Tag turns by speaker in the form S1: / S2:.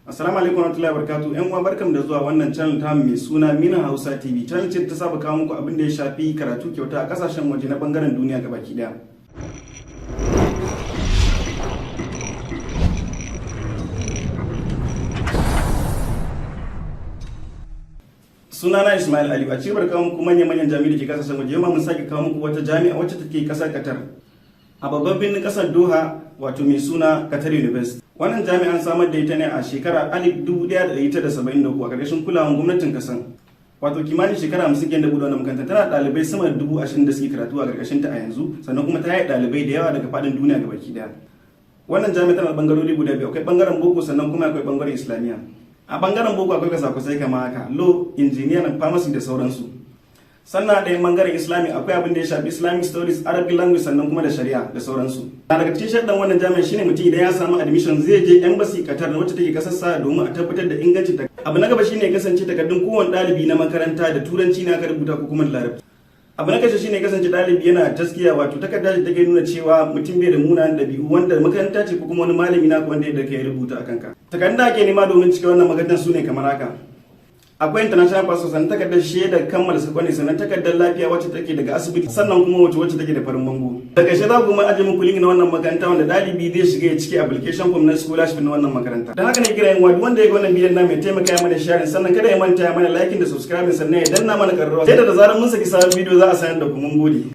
S1: Assalamu alaikum warahmatullahi wabarakatuh. Yan uwa barkam da zuwa wannan channel ta mai suna Mina Hausa TV. Channel ce ta saba kawo muku abin da ya shafi karatu kyauta a kasashen waje na bangaren duniya gabaki daya. Sunana Ismail Ali, a cikin kawo muku manyan jami'ai da ke kasashen waje. Yau mun sake kawo muku wata jami'a wacce take kasar Qatar. A babban birnin kasar Doha, wato mai suna Qatar University. Wannan jami'an samar da ita ne a shekara 1973 a ƙarƙashin kulawan gwamnatin kasan. Wato kimanin shekara 50 kenan da buɗe wannan makaranta, tana ɗalibai sama da 20,000 da suke karatu a ƙarƙashin ta a yanzu, sannan kuma ta yi ɗalibai da yawa daga faɗin duniya gabaki daya. Wannan jami'a tana da bangarori guda biyu, akwai bangaren boko sannan kuma akwai bangaren islamiyya. A bangaren boko akwai kwasa-kwasai kamar haka, law, engineering, pharmacy da sauransu. Sannan a ɗayan bangaren islami akwai abin da ya shafi islamic studies, arabic language sannan kuma da shari'a da sauransu. A daga cikin shaɗan wannan jami'a shine mutum idan ya samu admission zai je embassy Qatar wacce take kasar sa domin a tabbatar da ingancin ta. Abu na gaba shine ya kasance takardun kowane ɗalibi na makaranta da turanci ne aka rubuta ko kuma da larabci. Abu na kashe shine ya kasance ɗalibi yana taskiya, wato takarda da take nuna cewa mutum bai da munanan ɗabi'u wanda makaranta ce ko kuma wani malami naka wanda ya kai rubuta akan ka. Takardun da ake nema domin cike wannan makarantar su ne kamar haka. Akwai international passport, sannan takardar shaidar kammala sakonni, sannan takardar lafiya wacce take daga asibiti, sannan kuma wacce take da farin bango. Daga ƙarshe za ku ma aje muku link na wannan makaranta wanda ɗalibi zai shiga ya cike application form na scholarship na wannan makaranta. Dan haka ne kira yan wadu wanda ya ga wannan bidiyon na mai taimaka mana sharing, sannan kada ya manta ya mana liking da subscribing, sannan ya danna mana ƙararrawa. Sai da zarar mun saki sabon bidiyo za a sanar da ku. Mun gode.